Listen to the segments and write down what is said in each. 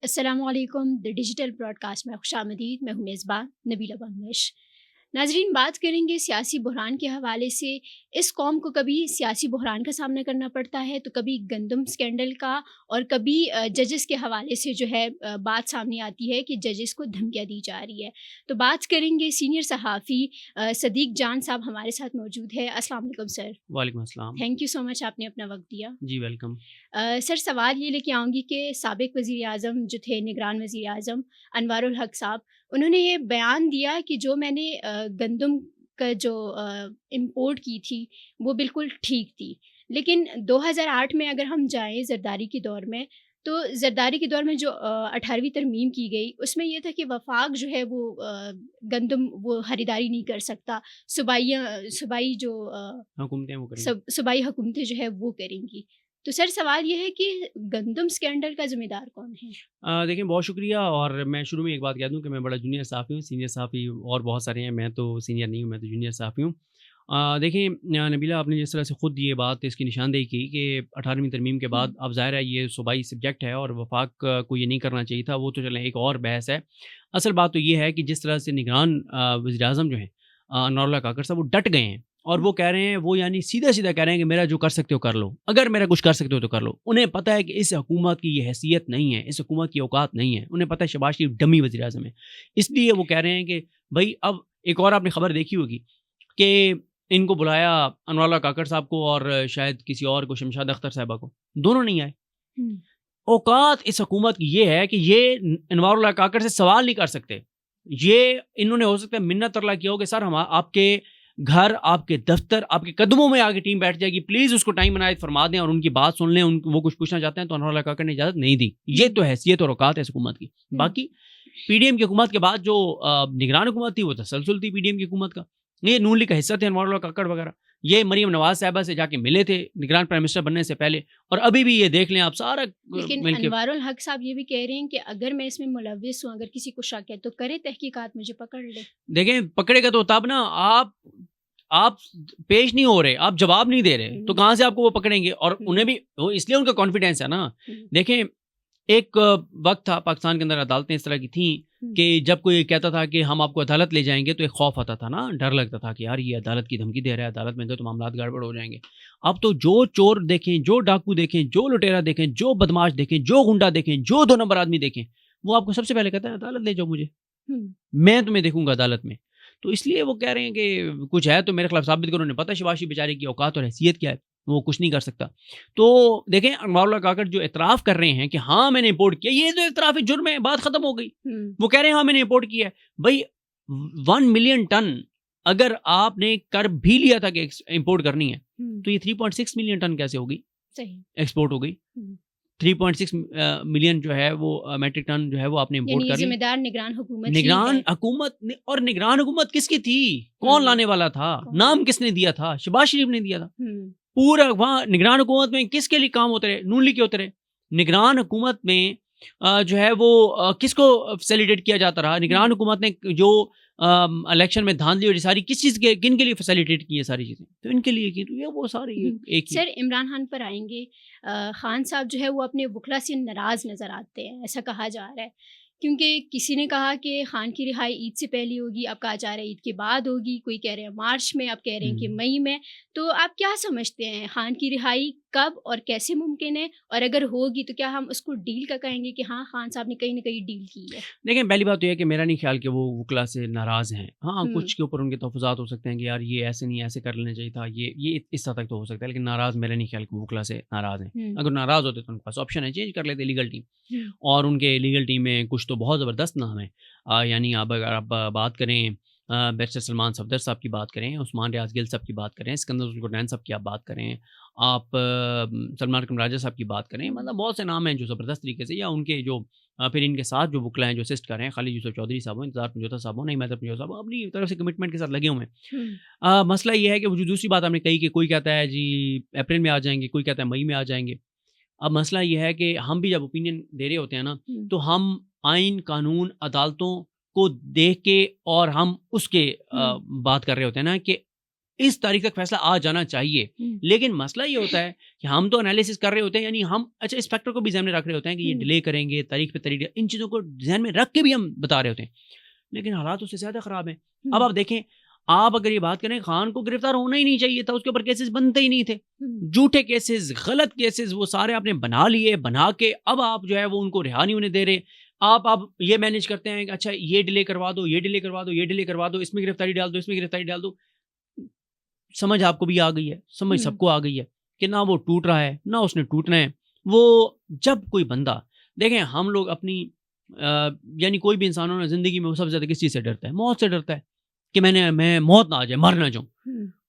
अस्सलामुअलैकुम the digital broadcast में खुशामदीद। मैं हूं मेज़बान नबीला बंगश। नाजरीन, बात करेंगे सियासी बहरान के हवाले से। इस कौम को कभी सियासी बहरान का सामना करना पड़ता है तो कभी गंदम स्कैंडल का, और कभी जजेस के हवाले से जो है बात सामने आती है कि जजेस को धमकियाँ दी जा रही है। तो बात करेंगे, सीनियर सहाफ़ी सदीक जान साहब हमारे साथ मौजूद है। अस्सलाम वालेकुम सर। वालेकुम अस्सलाम। थैंक यू सो मच, आपने अपना वक्त दिया। जी, वेलकम। सर, सवाल ये लेके आऊँगी कि साबिक़ वज़ीर आज़म जो थे, निगरान वज़ीर आज़म अनवारुल हक साहब, उन्होंने ये बयान दिया कि जो मैंने गंदम का जो इम्पोर्ट की थी वो बिल्कुल ठीक थी। लेकिन 2008 में अगर हम जाएँ ज़रदारी के दौर में, तो ज़रदारी के दौर में जो 18वीं तरमीम की गई उसमें ये था कि वफ़ाक जो है वो गंदम वो ख़रीदारी नहीं कर सकता। सूबाई जो हुकूमतें वो करेंगी। सूबाई हुकूमतें जो है वो करेंगी। तो सर, सवाल ये है कि गंदम स्कैंडल का ज़िम्मेदार कौन है? देखिए, बहुत शुक्रिया। और मैं शुरू में एक बात कह दूँ कि मैं बड़ा जूनियर सहाफ़ी हूँ। सीनियर सहाफ़ी और बहुत सारे हैं, मैं तो सीनियर नहीं हूँ, मैं तो जूनियर सहाफ़ी हूँ। देखिए, नबीला, आपने जिस तरह से ख़ुद ये बात इसकी निशानदेही की कि 18वीं तरमीम के हुँ, बाद अब ज़ाहिर है ये सूबाई सब्जेक्ट है और वफ़ाक को ये नहीं करना चाहिए था, वो तो चलें एक और बहस है। असल बात तो ये है कि जिस तरह से निगरान वज़ीर-ए-आज़म जो हैं अनवरुल्लाह काकड़ साहब, वो डट गए हैं और हुँ, वो कह रहे हैं, वो यानी सीधा-सीधा कह रहे हैं कि मेरा जो कर सकते हो कर लो, अगर मेरा कुछ कर सकते हो तो कर लो। उन्हें पता है कि इस हुकूमत की ये हैसियत नहीं है, इस हुकूमत की औकात नहीं है। उन्हें पता है शहबाज शरीफ डमी वज़ीर-ए-आज़म है। इसलिए वो कह रहे हैं कि भई, अब एक और आपने खबर देखी होगी कि इनको बुलाया अनवरुल्लाह काकड़ साहब को और शायद किसी और को, शमशाद अख्तर साहिबा को, दोनों नहीं आए। हुँ, औकात इस हुकूमत की ये है कि ये अनवरुल्लाह काकड़ से सवाल नहीं कर सकते। ये इन्होंने हो सकता है मिन्नत तरला किया हो कि सर हम आपके घर, आपके दफ्तर, आपके कदमों में आके टीम बैठ जाएगी, प्लीज़ उसको टाइम इनायत फरमा दें और उनकी बात सुन लें, वो कुछ पूछना चाहते हैं। तो अनवरुल्लाह काकड़ ने इजाज़त नहीं दी। ये हुँ, तो हैसियत और औकात है इस हुकूमत की। हुँ, बाकी पीडीएम की हुकूमत के बाद जो निगरान हुकूमत थी, वो तसलसल थी पीडीएम की हुकूमत का। ये नून लीग का हिस्सा थे अनवरुल्लाह काकड़ वगैरह। ये मरीम नवाज़ साहिबा से जाके मिले थे निगरान प्राइम मिनिस्टर बनने से पहले, और अभी भी ये देख लें आप सारा लेकिन मिल के। अनवारुल हक साहब ये भी कह रहे हैं कि अगर मैं इसमें मुलव्विस हूँ, अगर किसी को शक है तो करे तहकीकात, मुझे पकड़ ले। देखें, पकड़ेगा तो तब ना, आप पेश नहीं हो रहे, आप जवाब नहीं दे रहे, तो हुँ, कहाँ से आपको वो पकड़ेंगे? और हुँ, उन्हें भी वो इसलिए उनका कॉन्फिडेंस है ना। हुँ, देखें, एक वक़्त था पाकिस्तान के अंदर, अदालतें इस तरह की थीं हुँ, कि जब कोई कहता था कि हम आपको अदालत ले जाएँगे, तो एक खौफ आता था ना, डर लगता था कि यार ये अदालत की धमकी दे रहा है, अदालत में गए तो मामलात गड़बड़ हो जाएँगे। अब तो जो चोर देखें, जो डाकू देखें, जो लुटेरा देखें, जो बदमाश देखें, जो गुंडा देखें, जो 2 नंबर आदमी देखें, वो आपको सबसे पहले कहता है अदालत ले जाओ मुझे। हुँ, मैं तुम्हें देखूँगा अदालत में। तो इसलिए वो कह रहे हैं कि कुछ है तो मेरे खिलाफ साबित करो। उन्हें पता है शहबाज शरीफ बेचारे की औकात और हैसियत क्या है, वो कुछ नहीं कर सकता। तो देखें, अनवरुल्लाह काकड़ जो इतराफ़ कर रहे हैं कि हाँ, मैंने इम्पोर्ट किया, ये तो इतराफ़ है, जुर्म है, बात ख़त्म हो गई। हुँ, वो कह रहे हैं हाँ, मैंने इम्पोर्ट किया है। भई, 1 मिलियन टन अगर आपने कर भी लिया था कि इम्पोर्ट करनी है, हुँ, तो ये 3.6 मिलियन टन कैसे होगी? सही। एक्सपोर्ट हो गई। हुँ, 3.6 मिलियन जो है वो मैट्रिक टन जो है वो आपने यानी इम्पोर्ट ये कर ली। ज़िम्मेदार निगरान हुकूमत ही है। निगरान हुकूमत ने, और निगरान हुकूमत किसकी थी? कौन हुँ, लाने वाला था? कौन? नाम किसने दिया था? शहबाज शरीफ ने दिया था। हुँ, पूरा वहाँ निगरान हुकूमत में किसके लिए काम होते रहे? नून लीग के होते रहे। निगरान हुकूमत में जो है वो किसको फैसिलिटेट किया जाता रहा? हुँ। निगरान हुकूमत ने जो इलेक्शन में धांधली और ये सारी किस चीज़ के, किन के लिए फैसिलिटेट की ये सारी चीज़ें? तो इनके लिए की। तो ये वो सारी हुँ। एक ही है। सर, इमरान खान पर आएँगे। खान साहब जो है वो अपने वकला से नाराज़ नज़र आते हैं, ऐसा कहा जा रहा है। क्योंकि किसी ने कहा कि खान की रिहाई ईद से पहले होगी, अब कहा जा रहा है ईद के बाद होगी, कोई कह रहे हैं मार्च में, अब कह रहे हैं कि हुँ। मई में। तो आप क्या समझते हैं, खान की रिहाई कब और कैसे मुमकिन है? और अगर होगी तो क्या हम उसको डील का कहेंगे कि हाँ, खान साहब ने कहीं न कहीं डील की है? देखिए, पहली बात तो ये है कि मेरा नहीं ख़्याल कि वो वकला से नाराज़ हैं। हाँ, हुँ, कुछ के ऊपर उनके तहफ़्फ़ुज़ात हो सकते हैं कि यार ये ऐसे नहीं, ऐसे कर लेना चाहिए था। ये इस हद तक तो हो सकता है, लेकिन नाराज़ मेरा नहीं ख़्याल कि वो वकला से नाराज़ हैं। हुँ, अगर नाराज़ होते तो उनके पास ऑप्शन है, चेंज कर लेते लीगल टीम। हुँ, और उनके लीगल टीम में कुछ तो बहुत ज़बरदस्त नाम है। यानी अब अगर आप बात करें बैरिस्टर सलमान सफदर साहब की बात करें, उस्मान रियाज़ गिल साहब की बात करें, सिकंदर ज़ुल्करनैन साहब की आप बात करें, आप सलमान अकरम राजा साहब की बात करें, हुँ, मतलब बहुत से नाम हैं जो ज़बरदस्त तरीके से, या उनके जो फिर इनके साथ जो वकला हैं जो असिस्ट कर रहे हैं, खालिद यूसुफ चौधरी साहब हो, इंतज़ार पंजोता साहब हो, नईम हैदर पंजोता साहब हो, अपनी तरफ से कमिटमेंट के साथ लगे हुए हैं। हुँ, मसला ये है कि वो जो दूसरी बात आपने कही कि कोई कहता है जी अप्रैल में आ जाएँगे, कोई कहता है मई में आ जाएँगे। अब मसला ये है कि हम भी जब ओपिनियन दे रहे होते हैं ना, हुँ, तो हम आइन, कानून, अदालतों को देख के और हम उसके हुँ, बात कर रहे होते हैं ना कि इस तारीख तक फैसला आ जाना चाहिए। लेकिन मसला ये होता है कि हम तो एनालिसिस कर रहे होते हैं, यानी हम अच्छा इस फैक्टर को भी ध्यान में रख रहे होते हैं कि ये डिले करेंगे, तारीख पे तारीख, इन चीज़ों को ध्यान में रख के भी हम बता रहे होते हैं, लेकिन हालात उससे ज़्यादा ख़राब हैं। अब आप देखें, आप अगर ये बात करें, खान को गिरफ्तार होना ही नहीं चाहिए था, उसके ऊपर केसेस बनते ही नहीं थे, झूठे केसेस, गलत केसेस वो सारे आपने बना लिए, बना के अब आप जो है वो उनको रिहा नहीं होने दे रहे। आप ये मैनेज करते हैं कि अच्छा ये डिले करवा दो, ये डिले करवा दो, ये डिले करवा दो, इसमें गिरफ्तारी डाल दो, इसमें गिरफ्तारी डाल दो। समझ आपको भी आ गई है, समझ सबको आ गई है कि ना वो टूट रहा है ना उसने टूटना है। वो जब कोई बंदा, देखें हम लोग अपनी यानी कोई भी इंसान हो ना ज़िंदगी में, वो सबसे ज़्यादा किस चीज़ से डरता है? मौत से डरता है कि मैं मौत ना आ जाए, मर ना जाऊँ।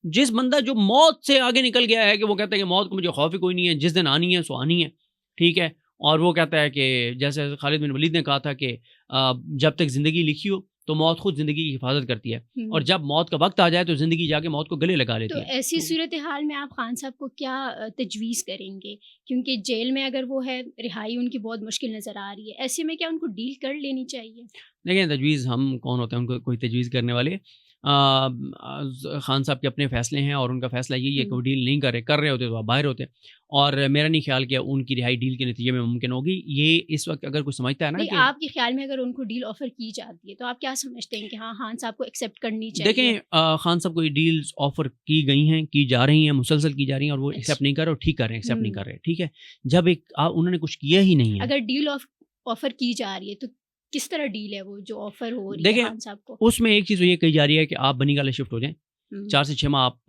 जिस बंदा जो मौत से आगे निकल गया है कि वो कहता है कि मौत को मुझे खौफ ही कोई नहीं है, जिस दिन आनी है सो आनी है, ठीक है। और वो कहता है कि जैसे खालिद बिन वलीद ने कहा था कि जब तक ज़िंदगी लिखी हो तो मौत खुद ज़िंदगी की हिफाजत करती है, और जब मौत का वक्त आ जाए तो ज़िंदगी जाके मौत को गले लगा लेती तो है। ऐसी सूरत हाल में आप खान साहब को क्या तजवीज़ करेंगे? क्योंकि जेल में अगर वो है, रिहाई उनकी बहुत मुश्किल नज़र आ रही है, ऐसे में क्या उनको डील कर लेनी चाहिए? देखें, तजवीज़ हम कौन होते हैं उनको कोई तजवीज़ करने वाले। खान साहब के अपने फ़ैसले हैं और उनका फ़ैसला यही है कि वो डील नहीं कर रहे होते तो आप बाहर होते। और मेरा नहीं ख्याल कि उनकी रिहाई डील के नतीजे में मुमकिन होगी। ये इस वक्त अगर कोई समझता है ना कि आपके ख्याल में अगर उनको डील ऑफ़र की जाती है तो आप क्या समझते हैं कि हाँ, खान साहब को एक्सेप्ट करनी चाहिए? देखें, खान साहब को ये डील्स ऑफ़र की गई हैं, की जा रही हैं, मुसलसल की जा रही हैं, और वो एक्सेप्ट नहीं कर रहे और ठीक कर रहे हैं, एक्सेप्ट नहीं कर रहे, ठीक है। जब उन्होंने कुछ किया ही नहीं है। अगर डील ऑफ़र की जा रही है तो किस तरह डील है वो जो ऑफ़र हो रही है देखें, खान साहब को? उसमें एक चीज़ ये कही जा रही है कि आप बनीगाला शिफ्ट हो जाएँ, 4 से 6 माह आप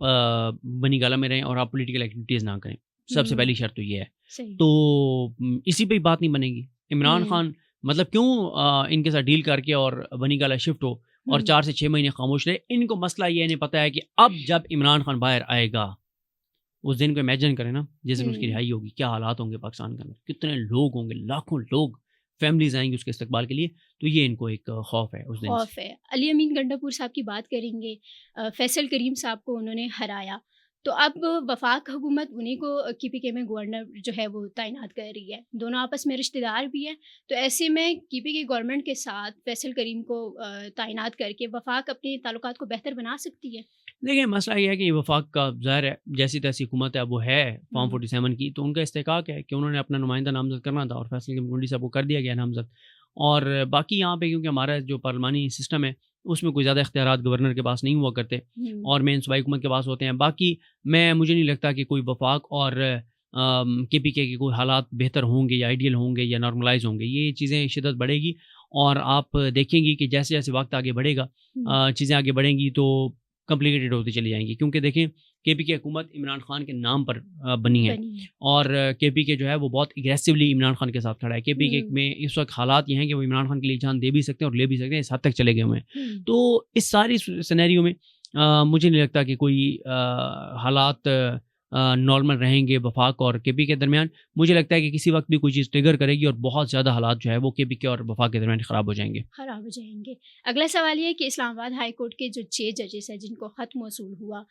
बनीगाला में रहें और आप पॉलिटिकल एक्टिविटीज़ ना करें। सबसे पहली शर्त तो ये है। तो इसी पे ही बात नहीं बनेगी। इमरान खान मतलब क्यों इनके साथ डील करके और बनीगाला शिफ्ट हो और 4 से 6 महीने खामोश रहे। इनको मसला ये नहीं पता है कि अब जब इमरान खान बाहर आएगा, उस दिन को इमेजिन करें ना, जिस दिन उसकी रिहाई होगी, क्या हालात होंगे पाकिस्तान के अंदर, कितने लोग होंगे, लाखों लोग, फैमिलीज आएंगी उसके इस्तकबाल के लिए। तो ये इनको एक खौफ है उस दिन खौफ है। अली अमीन गंडापुर साहब की बात करेंगे। फैसल करीम साहब को उन्होंने हराया, तो अब वफाक हुकूमत उन्हीं को KPK में गवर्नर जो है वो तैनात कर रही है। दोनों आपस में रिश्तेदार भी हैं, तो ऐसे में KPK गवर्नमेंट के साथ फैसल करीम को तैनात करके वफाक अपने ताल्लुकात को बेहतर बना सकती है। देखिए, मसला ये है कि वफाक का ज़ाहिर है जैसी तैसी हुकूमत है, वो है फॉर्म 47 की, तो उनका इस्तेहकाक है कि उन्होंने अपना नुमाइंदा नामज़द करना था और फैसल करीम गुंडी साहब को कर दिया गया नामज़द। और बाकी यहाँ पे क्योंकि हमारा जो पार्लिमानी सिस्टम है उसमें कोई ज़्यादा इख्तियारात गवर्नर के पास नहीं हुआ करते और मेन सूबाई हुकूमत के पास होते हैं। बाकी मुझे नहीं लगता कि कोई वफाक और KPK के कोई हालात बेहतर होंगे या आइडियल होंगे या नॉर्मलाइज होंगे। ये चीज़ें शिद्दत बढ़ेगी और आप देखेंगी कि जैसे जैसे वक्त आगे बढ़ेगा, चीज़ें आगे बढ़ेंगी तो कॉम्प्लिकेटेड होती चली जाएंगी। क्योंकि देखें, KPK हुकूमत इमरान खान के नाम पर बनी है और KPK जो है वो बहुत एग्रेसिवली इमरान खान के साथ खड़ा है। KPK में इस वक्त हालात ये हैं कि वो इमरान खान के लिए जान दे भी सकते हैं और ले भी सकते हैं, इस हद तक चले गए हुए हैं। तो इस सारी सिनेरियो में मुझे नहीं लगता कि कोई हालात नॉर्मल रहेंगे वफाक और KPK के दरमियान। मुझे लगता है कि किसी वक्त भी कोई चीज़ ट्रिगर करेगी और बहुत ज़्यादा हालात जो है वो KPK और वफाक के दरमियान ख़राब हो जाएंगे। अगला सवाल ये है कि इस्लामाबाद हाई कोर्ट के जो 6 जजेस हैं जिनको ख़त मौसूल हुआ,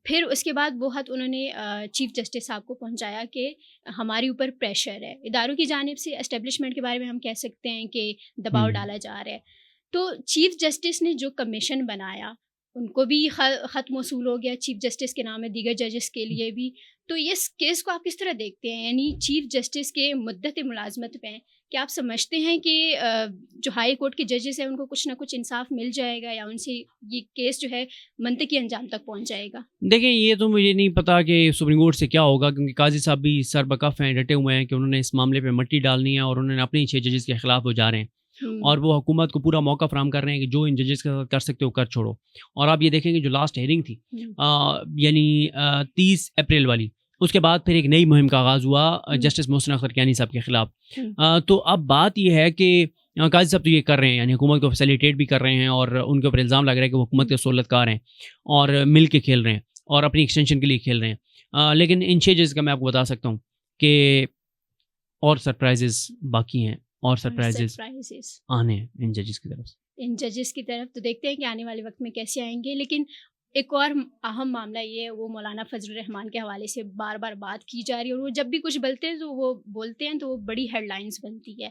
फिर उसके बाद वो ख़त उन्होंने चीफ़ जस्टिस साहब को पहुंचाया कि हमारे ऊपर प्रेशर है, इदारों की जानिब से एस्टेब्लिशमेंट के बारे में हम कह सकते हैं कि दबाव डाला जा रहा है। तो चीफ़ जस्टिस ने जो कमीशन बनाया उनको भी ख़त मौसूल हो गया, चीफ़ जस्टिस के नाम है, दीगर जजेस के लिए भी। तो इस केस को आप किस तरह देखते हैं? यानी चीफ़ जस्टिस के मुद्दत मुलाजमत पे हैं, क्या आप समझते हैं कि जो हाई कोर्ट के जजेस हैं उनको कुछ ना कुछ इंसाफ मिल जाएगा या उनसे ये केस जो है मंतकी अंजाम तक पहुंच जाएगा? देखें, ये तो मुझे नहीं पता कि सुप्रीम कोर्ट से क्या होगा, क्योंकि काजी साहब भी सरबकफ हैं, डटे हुए हैं कि उन्होंने इस मामले पे मट्टी डालनी है और उन्होंने अपने 6 जजेस के खिलाफ वो जा रहे हैं और वो हुकूमत को पूरा मौका फराहम कर रहे हैं कि जो इन जजेस के साथ कर सकते हो कर छोड़ो। और आप ये देखेंगे जो लास्ट हेयरिंग थी यानी 30 अप्रैल वाली, उसके बाद फिर एक नई मुहिम का आगाज़ हुआ जस्टिस मोहसिन अख्तर कियानी साहब के खिलाफ। तो अब बात यह है कि काजी साहब तो ये कर रहे हैं, यानी हुकूमत को फैसिलिटेट भी कर रहे हैं और उनके ऊपर इल्ज़ाम लग रहा है कि वो हुकूमत के सहूलतकार हैं और मिल के खेल रहे हैं और अपनी एक्सटेंशन के लिए खेल रहे हैं। लेकिन इन 6 जजेस का मैं आपको बता सकता हूँ कि और सरप्राइजेस बाकी हैं और सरप्राइजेस आने हैं इन जजेस की तरफ। तो देखते हैं कि आने वाले वक्त में कैसे आएंगे। लेकिन एक और अहम मामला ये है, वो मौलाना फजलुर रहमान के हवाले से बार-बार बात की जा रही है और वो जब भी कुछ बोलते हैं तो वो बड़ी हेडलाइंस बनती है।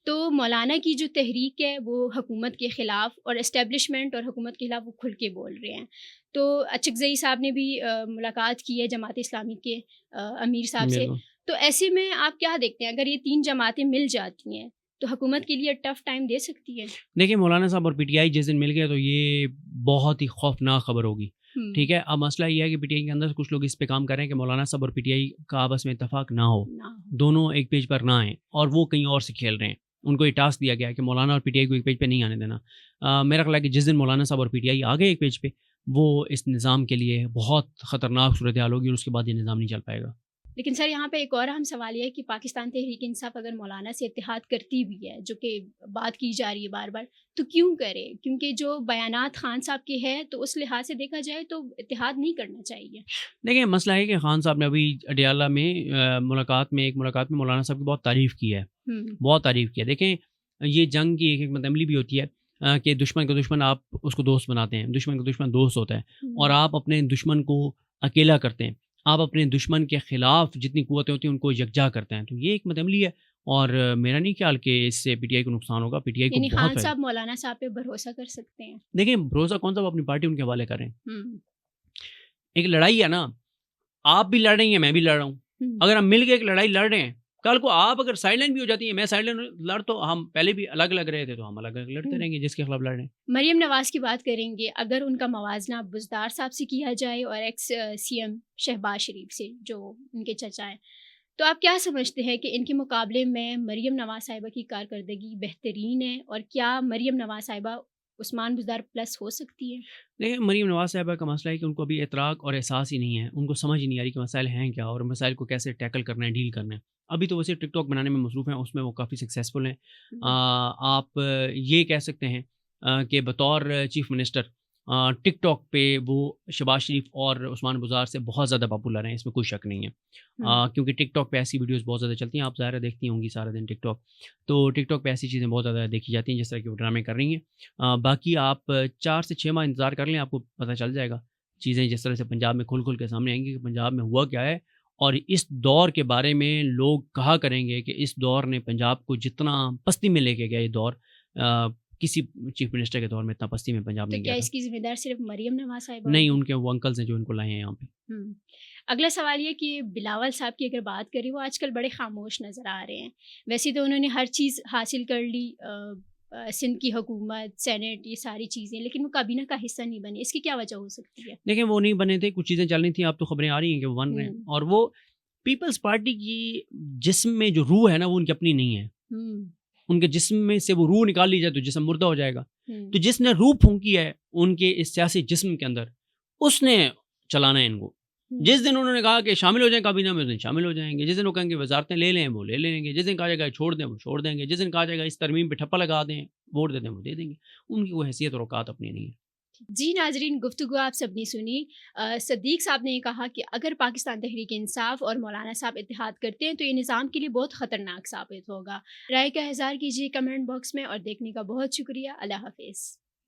तो मौलाना की जो तहरीक है वो हुकूमत के ख़िलाफ़ और एस्टेब्लिशमेंट और हुकूमत के खिलाफ वो खुल के बोल रहे हैं। तो अचकज़ई साहब ने भी मुलाकात की है जमात इस्लामी के अमीर साहब से। बिल्कुल। तो ऐसे में आप क्या देखते हैं, अगर ये 3 जमातें मिल जाती हैं तो हुकूमत के लिए टफ़ टाइम दे सकती है? देखिए, मौलाना साहब और पीटीआई जिस दिन मिल गए तो ये बहुत ही खौफनाक खबर होगी। हुँ, ठीक है? अब मसला ये है कि पीटीआई के अंदर कुछ लोग इस पे काम कर रहे हैं कि मौलाना साहब और पीटीआई का आपस में इत्तेफ़ाक ना हो। ना हो। दोनों एक पेज पर ना आएँ और वो कहीं और से खेल रहे हैं। उनको ये टास्क दिया गया है कि मौलाना और पीटीआई को एक पेज पे नहीं आने देना। मेरा ख़्याल है कि जिस दिन मौलाना साहब और पीटीआई आ गए एक पेज पे, वो इस निज़ाम के लिए बहुत ख़तरनाक सूरत-ए-हाल होगी और उसके बाद ये निज़ाम नहीं चल पाएगा। लेकिन सर यहाँ पे एक और अहम सवाल ये है कि पाकिस्तान तहरीक इंसाफ अगर मौलाना से इत्तेहाद करती भी है, जो कि बात की जा रही है बार-बार, तो क्यों करे? क्योंकि जो बयानात खान साहब के हैं तो उस लिहाज से देखा जाए तो इत्तेहाद नहीं करना चाहिए। देखिए, मसला है कि खान साहब ने अभी अडयाला में एक मुलाकात में मौलाना साहब की बहुत तारीफ़ की है। हुँ, बहुत तारीफ़ की है। देखें, ये जंग की एक हिकमत अमली भी होती है कि दुश्मन का दुश्मन आप उसको दोस्त बनाते हैं, दुश्मन का दुश्मन दोस्त होता है और हुँ। आप अपने दुश्मन को अकेला करते हैं। आप अपने दुश्मन के खिलाफ़ जितनी क़ुव्वतें होती हैं, उनको यकजा करते हैं। तो ये हिकमत अमली है और मेरा नहीं ख़्याल कि इससे पीटीआई को नुकसान होगा, पीटीआई को यानी बहुत खान फ़ायदा। साहब मौलाना साहब पे भरोसा कर सकते हैं। देखिए, भरोसा कौन-सा, वो अपनी पार्टी उनके हवाले कर रहे हैं। हुँ, एक लड़ाई है ना, आप भी लड़ रही हैं, मैं भी लड़ रहा हूँ। हुँ। अगर हम मिल के एक लड़ाई लड़ रहे हैं, कल को आप अगर साइडलाइन भी हो जाती हैं, मैं साइडलाइन लड़ तो हम पहले भी अलग-अलग रहे थे, तो हम अलग-अलग लड़ते हुँ। रहेंगे जिसके खिलाफ लड़ रहे हैं। मरियम नवाज़ की बात करेंगे, अगर उनका मवाज़ना बुज़दार साहब से किया जाए और एक्स सीएम शहबाज शरीफ से, जो उनके चचा हैं, तो आप क्या समझते हैं कि इनके मुकाबले में मरियम नवाज़ साहिबा की कारकर्दगी बेहतरीन है और क्या मरियम नवाज़ साहिबा उस्मान बुज़दार प्लस हो सकती है? देखिए, मरीम नवाज़ साहिबा का मसला है कि उनको अभी इतराक और एहसास ही नहीं है। उनको समझ ही नहीं आ रही कि मसाइल हैं क्या और मसाइल को कैसे टैकल करना है, डील करना है। अभी तो वैसे टिकटॉक बनाने में मसरूफ़ हैं, उसमें वो काफ़ी सक्सेसफुल हैं। हुँ, आप ये कह सकते हैं कि बतौर चीफ़ मिनिस्टर टिकटॉक पे वो शहबाज शरीफ और उस्मान बुज़ार से बहुत ज़्यादा पॉपुलर हैं, इसमें कोई शक नहीं है। हुँ, क्योंकि टिकटॉक पे ऐसी वीडियोज़ बहुत ज़्यादा चलती हैं, आप ज़ाहिर है देखती होंगी सारा दिन टिकटॉक। तो टिकटॉक पे ऐसी चीज़ें बहुत ज़्यादा देखी जाती हैं, जिस तरह की वो ड्रामे कर रही हैं। बाकी आप 4 से 6 माह इंतज़ार कर लें, आपको पता चल जाएगा। चीज़ें जिस तरह से पंजाब में खुल-खुल के सामने आएँगी कि पंजाब में हुआ क्या है और इस दौर के बारे में लोग कहा करेंगे कि इस दौर ने पंजाब को जितना पस्ती में लेके गया ये दौर किसी चीफ़ मिनिस्टर के दौर में इतना पस्ती में पंजाब तो नहीं क्या गया था। इसकी ज़िम्मेदार सिर्फ़ मरियम नवाज़ साहिबा नहीं, होगी? उनके वो अंकल्स हैं जो इनको लाए हैं यहाँ पे। हुँ। अगला सवाल ये कि बिलावल साहब की अगर बात करें, वो आजकल बड़े ख़ामोश नज़र आ रहे हैं। वैसे तो उन्होंने हर चीज़ हासिल कर ली, सिंध की हुकूमत, सेनेट, ये सारी चीज़ें, लेकिन वो काबीना का हिस्सा नहीं बने। इसकी क्या वजह हो सकती है? देखिए, वो नहीं बने थे, कुछ चीज़ें चल रही थी, अब तो खबरें आ रही हैं कि वो बन रहे हैं हुँ, और वो पीपल्स पार्टी की जिस्म में जो रूह है ना, वो उनकी अपनी नहीं है। हुँ, उनके जिस्म में से वो रूह निकाल ली जाए तो जिस्म मुर्दा हो जाएगा। हुँ, तो जिसने रूह फूँकी है उनके इस सियासी जिस्म के अंदर, उसने चलाना है इनको। हुँ। जिस दिन उन्होंने कहा कि शामिल हो जाएँ काबीना में, उस दिन शामिल हो जाएँगे। जिस दिन वो कहेंगे वज़ारतें ले लें, वो ले लेंगे। जिस दिन कहा जाएगा छोड़ दें, वो छोड़ देंगे। जिस दिन कहा जाएगा इस तरमीम पे ठप्पा लगा दें, वोट दे दें, वो दे देंगे। उनकी कोई हैसियत और औकात अपनी नहीं है। जी नाज़रीन, गुफ्तगू आप सबने सुनी। सदीक साहब ने कहा कि अगर पाकिस्तान तहरीक इंसाफ और मौलाना साहब इत्तेहाद करते हैं तो ये निज़ाम के लिए बहुत ख़तरनाक साबित होगा। राय का इज़हार कीजिए कमेंट बॉक्स में और देखने का बहुत शुक्रिया। अल्लाह हाफ़िज़।